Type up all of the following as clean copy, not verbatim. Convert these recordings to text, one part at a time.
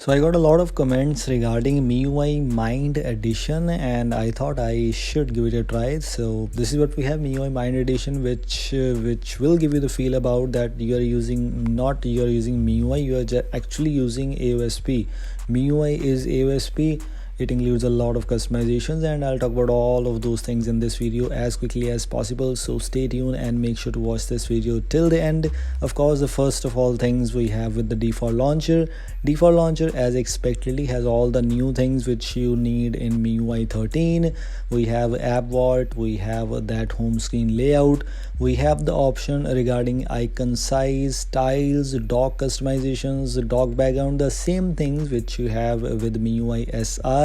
So I got a lot of comments regarding MIUI Mind Edition, and I thought I should give it a try. So this is what we have: MIUI Mind Edition, which will give you the feel about that you are using not you are using MIUI, you are actually using AOSP. MIUI is AOSP. It includes a lot of customizations, and I'll talk about all of those things in this video as quickly as possible. So stay tuned and make sure to watch this video till the end. Of course, the first of all things we have with the default launcher. Default launcher, as expectedly, has all the new things which you need in MIUI 13. We have app vault, we have that home screen layout, we have the option regarding icon size, styles, dock customizations, dock background, the same things which you have with MIUI SR.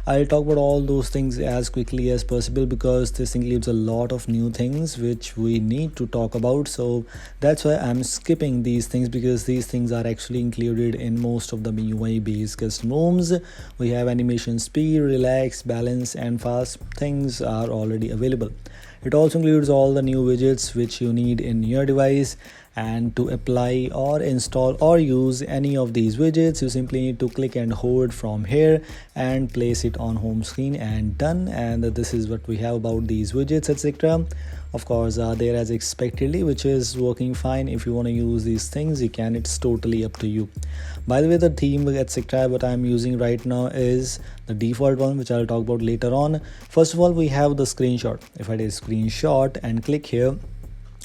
I'll talk about all those things as quickly as possible because this includes a lot of new things which we need to talk about. So that's why I'm skipping these things, because these things are actually included in most of the MIUI based custom ROMs. We have animation speed, relax, balance, and fast things are already available. It also includes all the new widgets which you need in your device, and to apply or install or use any of these widgets, you simply need to click and hold from here and place it on home screen, and done. And this is what we have about these widgets, etc. Of course, there as expectedly, which is working fine. If you want to use these things, you can. It's totally up to you. By the way, the theme, etc., what I'm using right now is the default one, which I'll talk about later on. First of all, we have the screenshot. If I do screenshot and click here,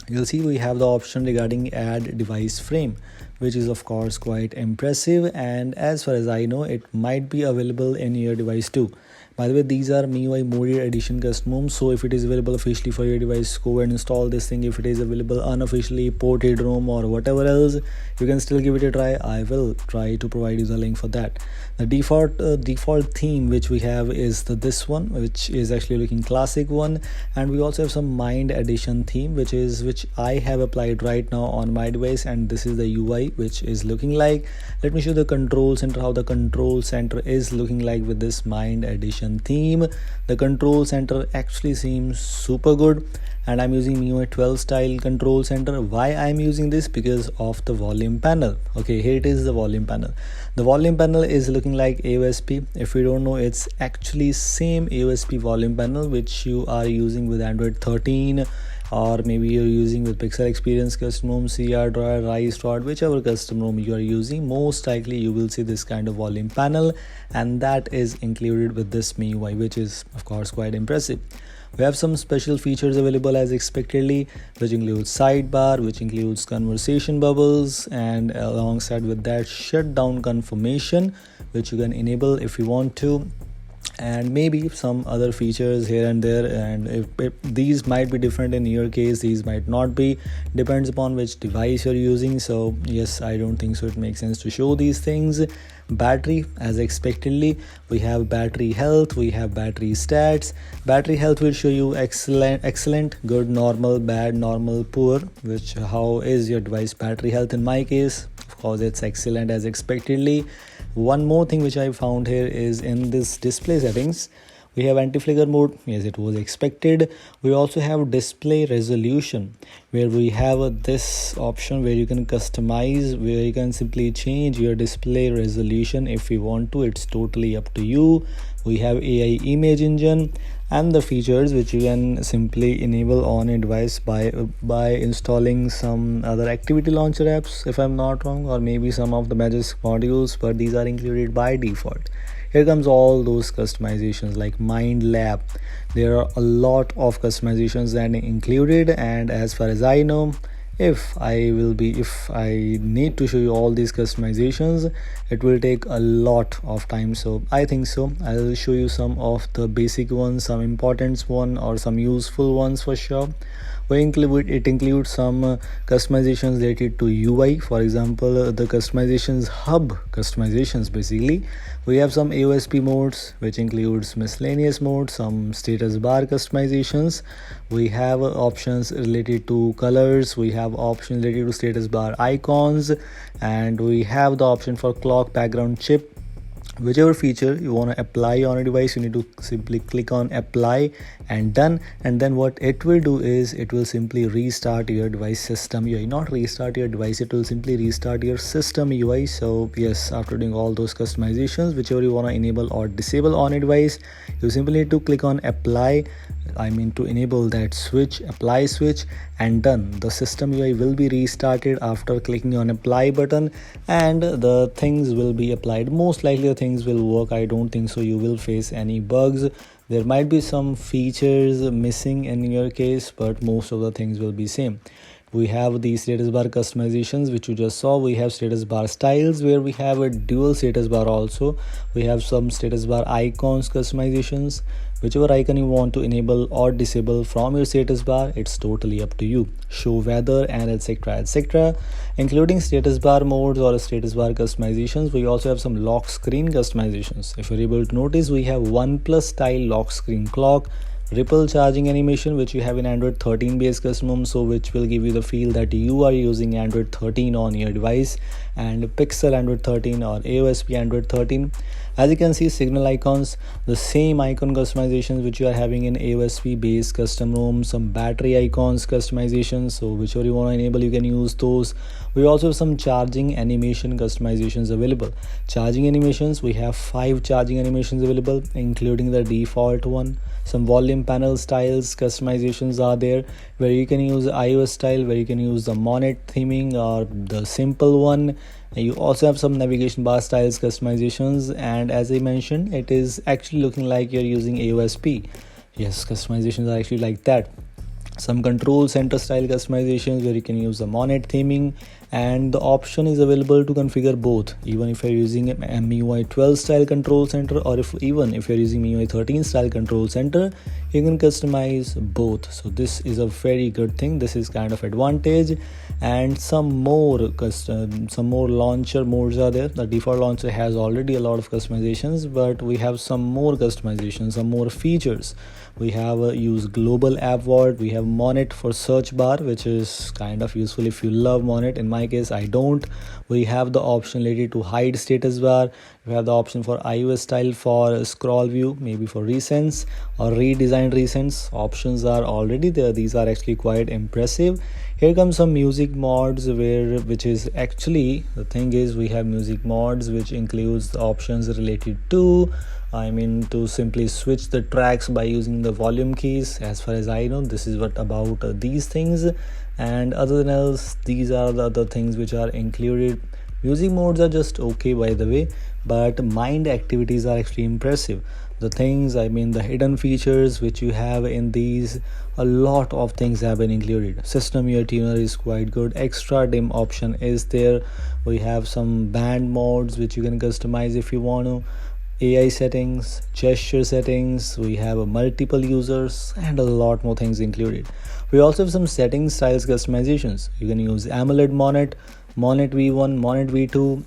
you'll see we have the option regarding add device frame, which is of course quite impressive, and as far as I know, it might be available in your device too. By the way, these are MIUI Modded Edition custom ROMs, so if it is available officially for your device, go and install this thing. If it is available unofficially, ported ROM or whatever else, you can still give it a try. I will try to provide you the link for that. The default theme which we have is this one, which is actually looking classic one, and we also have some Mind Edition theme, which I have applied right now on my device, and this is the UI which is looking like. Let me show the control center, how the control center is looking like with this Mind Edition theme. The control center actually seems super good, and I'm using MIUI 12 style control center. Why I'm using this? Because of the volume panel. Okay, here it is, the volume panel. The volume panel is looking like AOSP. If you don't know, it's actually same AOSP volume panel which you are using with Android 13, or maybe you're using with Pixel Experience custom ROM, CR Drawer, Rise Drawer, whichever custom ROM you are using. Most likely you will see this kind of volume panel, and that is included with this MIUI, which is of course quite impressive. We have some special features available as expectedly, which includes sidebar, which includes conversation bubbles, and alongside with that, shutdown confirmation, which you can enable if you want to, and maybe some other features here and there. And if these might be different in your case, these might not be, depends upon which device you're using. So yes, I don't think so it makes sense to show these things. Battery, as expectedly, we have battery health, we have battery stats. Battery health will show you excellent, good, normal, bad, normal, poor, which how is your device battery health. In my case, of course, it's excellent as expectedly. One more thing which I found here is in this display settings, we have anti-flicker mode. Yes, it was expected. We also have display resolution, where we have this option where you can customize, where you can simply change your display resolution if you want to. It's totally up to you. We have AI image engine, and the features which you can simply enable on a device by installing some other activity launcher apps, if I'm not wrong, or maybe some of the Magisk modules, but these are included by default. Here comes all those customizations like Mind Lab. There are a lot of customizations that are included, and as far as I know, if I need to show you all these customizations, it will take a lot of time. So I think so I'll show you some of the basic ones, some important one, or some useful ones for sure. It includes some customizations related to UI. For example, the customizations hub customizations. Basically, we have some AOSP modes, which includes miscellaneous modes, some status bar customizations. We have options related to colors, we have options related to status bar icons, and we have the option for clock background chip, whichever feature you want to apply on a device, you need to simply click on apply and done. And then what it will do is it will simply restart your device system UI, not restart your device, it will simply restart your system UI. So yes, after doing all those customizations, whichever you want to enable or disable on a device, you simply need to click on apply, to enable that switch, apply switch, and done. The system UI will be restarted after clicking on apply button, and the things will be applied. Most likely the things will work. I don't think so you will face any bugs. There might be some features missing in your case, but most of the things will be same. We have the status bar customizations which you just saw. We have status bar styles where we have a dual status bar also. We have some status bar icons customizations. Whichever icon you want to enable or disable from your status bar, it's totally up to you. Show weather and etc, including status bar modes or status bar customizations. We also have some lock screen customizations. If you're able to notice, we have OnePlus style lock screen clock, ripple charging animation which you have in Android 13 base custom, so which will give you the feel that you are using Android 13 on your device, and Pixel Android 13 or AOSP Android 13. As you can see, signal icons, the same icon customizations which you are having in AOSP base custom ROM, some battery icons customizations, so whichever you want to enable you can use those. We also have some charging animation customizations available. Charging animations, we have 5 charging animations available including the default one. Some volume panel styles customizations are there where you can use iOS style, where you can use the monet theming or the simple one. You also have some navigation bar styles customizations, and as I mentioned, it is actually looking like you're using AOSP. Yes, customizations are actually like that. Some control center style customizations where you can use the monet theming, and the option is available to configure both, even if you're using a MIUI 12 style control center, or if you're using MIUI 13 style control center, you can customize both. So this is a very good thing. This is kind of advantage. And some more launcher modes are there. The default launcher has already a lot of customizations, but we have some more customizations, some more features. We have use global app vault. We have monet for search bar, which is kind of useful if you love monet. In my case, I don't. We have the option related to hide status bar. We have the option for iOS style for scroll view, maybe for recents or redesigned recents. Options are already there. These are actually quite impressive. Here comes some music mods, which is actually the thing is we have music mods which includes the options related to to simply switch the tracks by using the volume keys. As far as I know, this is what about these things, and other than else, these are the other things which are included. Music modes are just okay, by the way, but mind activities are actually impressive. The things, the hidden features which you have in these, a lot of things have been included. System UI tuner is quite good. Extra dim option is there. We have some band modes which you can customize if you want to. AI settings, gesture settings, we have multiple users, and a lot more things included. We also have some settings styles customizations. You can use AMOLED monet, monet v1, monet v2.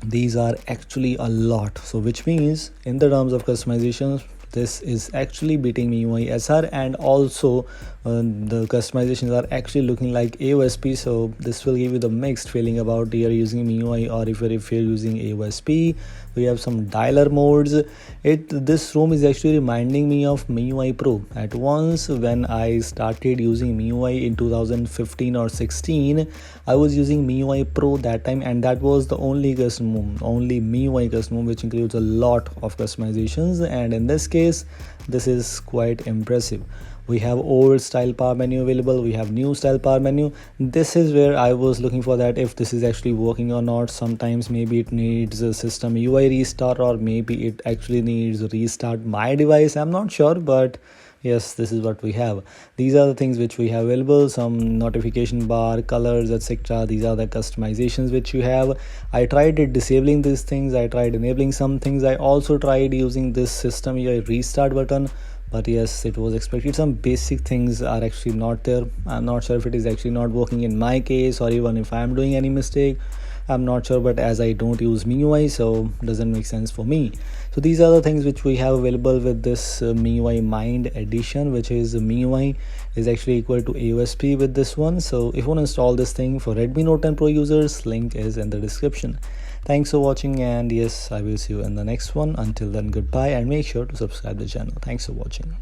These are actually a lot, so which means in the terms of customizations, this is actually beating MIUI SR, and also the customizations are actually looking like AOSP. So this will give you the mixed feeling about you're using MIUI or if you're using AOSP. We have some dialer modes. This ROM is actually reminding me of MIUI Pro. At once when I started using MIUI in 2015 or 16, I was using MIUI Pro that time, and that was the only MIUI custom which includes a lot of customizations, and in this case this is quite impressive. We have old style power menu available. We have new style power menu. This is where I was looking for that if this is actually working or not. Sometimes maybe it needs a system UI restart, or maybe it actually needs restart my device. I'm not sure, but yes, this is what we have. These are the things which we have available. Some notification bar, colors, etc. These are the customizations which you have. I tried disabling these things. I tried enabling some things. I also tried using this system UI restart button, but yes, it was expected. Some basic things are actually not there. I'm not sure if it is actually not working in my case, or even if I'm doing any mistake, I'm not sure, but as I don't use MIUI, so doesn't make sense for me. So these are the things which we have available with this MIUI Mind edition, which is MIUI is actually equal to AOSP with this one. So if you want to install this thing for Redmi Note 10 Pro users, link is in the description. Thanks for watching, and yes, I will see you in the next one. Until then, goodbye, and make sure to subscribe the channel. Thanks for watching.